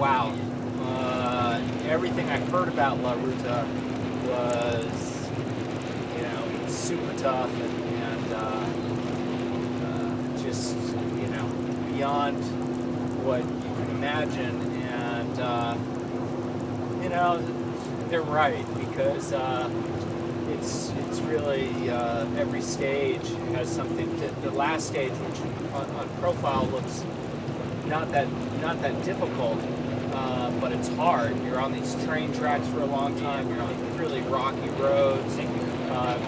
wow. Everything I heard about La Ruta was, you know, super tough and just, you know, beyond what you can imagine. And, you know, they're right, because it's really every stage has something. The last stage, which on profile looks not that difficult, but it's hard. You're on these train tracks for a long time. You're on really rocky roads. You've got,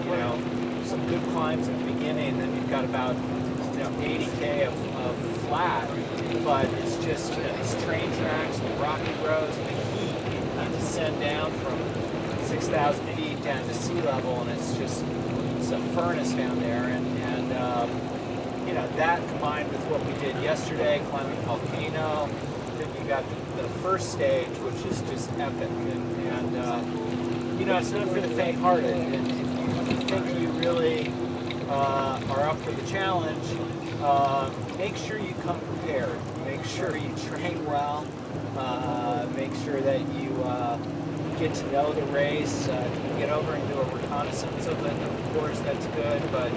you know, some good climbs at the beginning, and then you've got about, you know, 80K of flat. But it's just, you know, these train tracks and the rocky roads and the heat. You descend down from 6,000 feet down to sea level, and it's a furnace down there. And you know, that combined with what we did yesterday, climbing Volcano. Then you got the first stage, which is just epic, and you know, it's not for the faint-hearted. And if you think you really are up for the challenge, make sure you come prepared. Make sure you train well. Make sure that you get to know the race. If you can get over and do a reconnaissance of it, of course, that's good. But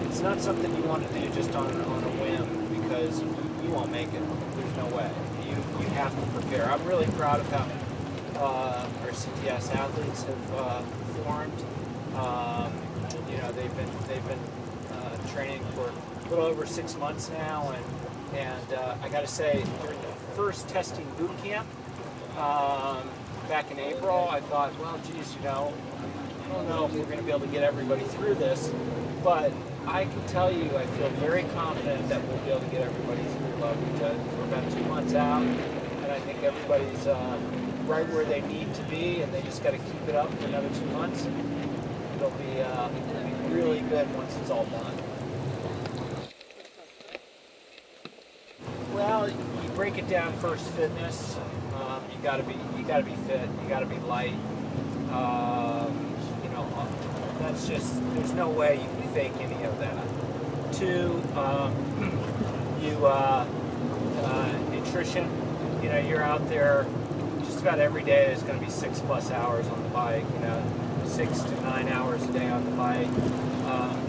it's not something you want to do just on a whim, because you won't make it. There's no way. You have to prepare. I'm really proud of how our CTS athletes have performed. You know, they've been training for a little over 6 months now, and I got to say, during the first testing boot camp back in April, I thought, well, geez, you know, I don't know if we're going to be able to get everybody through this, but I can tell you, I feel very confident that we'll be able to get everybody through La Ruta. We're about 2 months out, and I think everybody's right where they need to be, and they just got to keep it up for another 2 months. It'll be really good once it's all done. Well, you break it down first. Fitness. You gotta be fit. You gotta be light. You know, that's just, there's no way you can fake any of that. 2, nutrition. You know, you're out there just about every day. There's going to be 6+ hours on the bike. You know, 6 to 9 hours a day on the bike.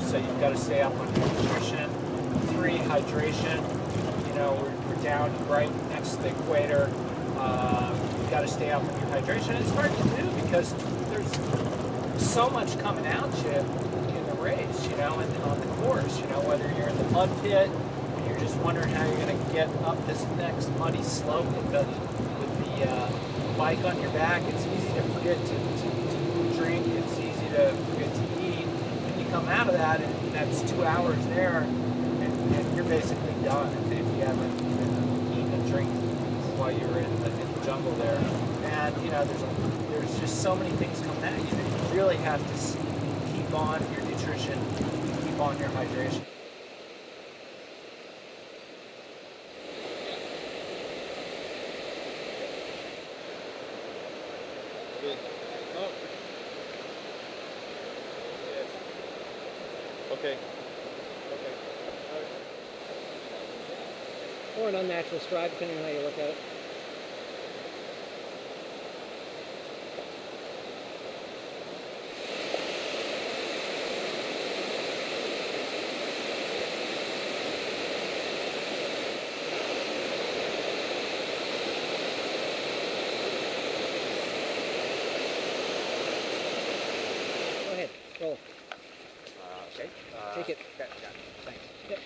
So you've got to stay up on your nutrition. 3, hydration. You know, we're down right next to the equator. You've got to stay up on your hydration. It's hard to do because there's so much coming at you in the race, you know, and on the course. You know, whether you're in the mud pit and you're just wondering how you're going to get up this next muddy slope with the bike on your back. It's easy to forget to drink. It's easy to forget to eat. And you come out of that, and that's 2 hours there, and you're basically done if you haven't eaten and drink while you're in the jungle there. And you know, there's just so many things coming at you that you really have to keep on your nutrition, keep on your hydration. Good. Oh. Yes. Okay. Okay. Or an unnatural stride, depending on how you look at it. Go ahead, roll. Okay. Take it. Okay, got it. Thanks. Yep.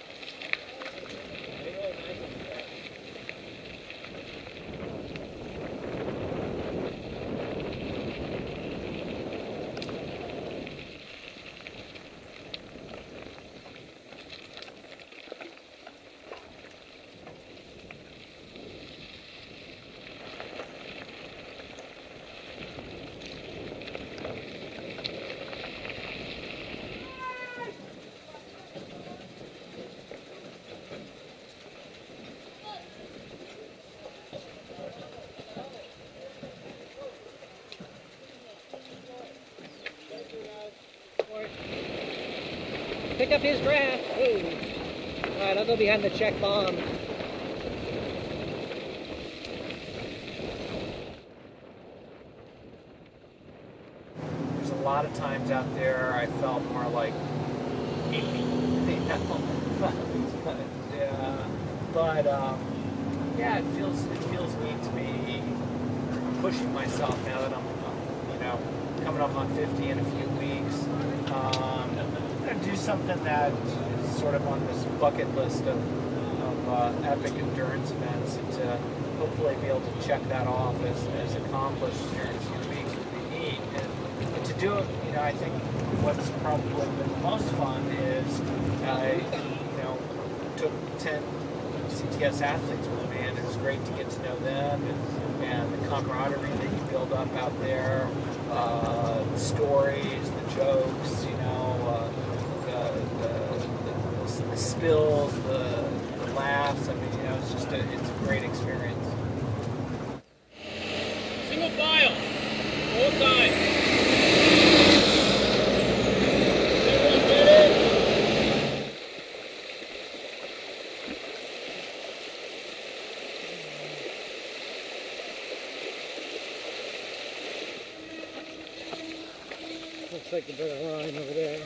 Pick up his draft. Hey. All right, I'll go behind the check bomb. lot of times out there I felt more like hippie, you know. Yeah, but yeah, it feels neat to be pushing myself now that I'm, you know, coming up on 50 in a few weeks. I'm gonna do something that is sort of on this bucket list of epic endurance events, and to hopefully be able to check that off as accomplished here in a few weeks would be neat. And to do it, you know, I think what's probably been the most fun is I, you know, took 10 CTS athletes with me, and it was great to get to know them and the camaraderie that you build up out there, the stories, the jokes, you know, the spills, the laughs. I mean, you know, it's a great experience. Single file, all time. Everyone get it? Looks like a better line over there.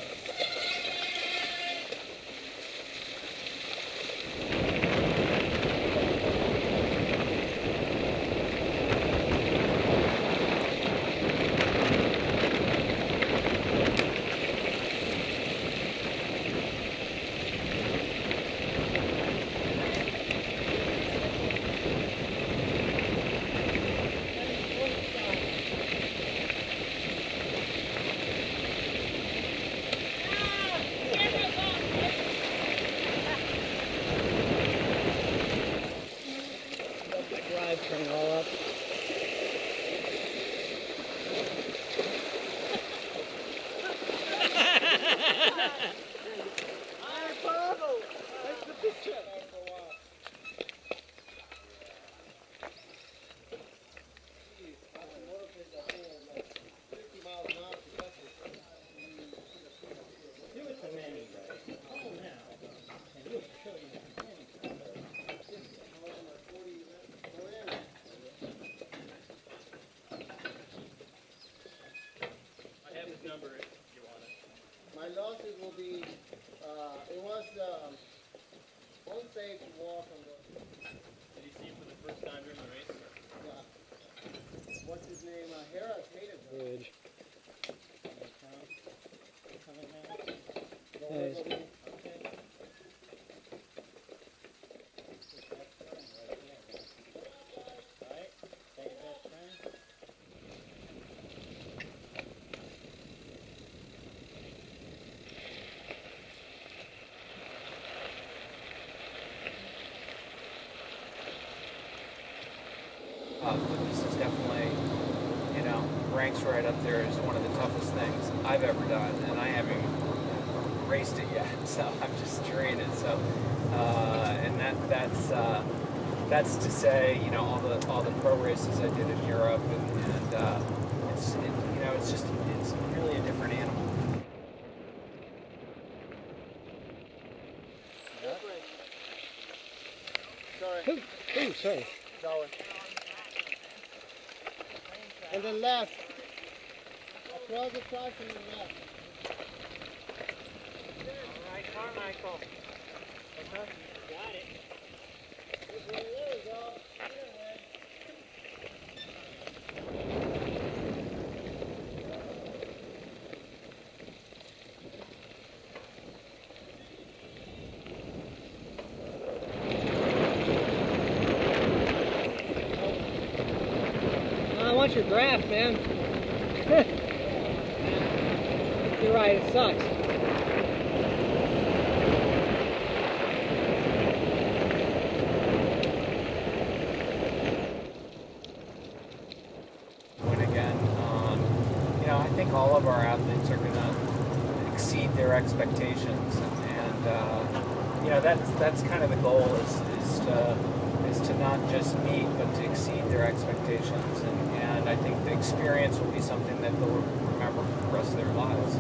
Turn all up. My losses will be, it was unsafe to walk on the... Did you see him for the first time during the race? What's his name? Harris hated them. Bridge. Nice. Nice. This is definitely, you know, ranks right up there as one of the toughest things I've ever done, and I haven't even raced it yet, so I'm just doing it. So, and that's to say, you know, all the pro races I did in Europe, and you know, it's really a different animal. Sorry. Ooh, sorry. Sorry. And then left. Across the track and then left. All right, Carmichael. Okay. Got it. That's what it is, y'all. I want your draft, man. You're right, it sucks. Win again. You know, I think all of our athletes are going to exceed their expectations, and you know, that's kind of the goal is to not just meet, but to exceed their expectations, and I think the experience will be something that they'll remember for the rest of their lives.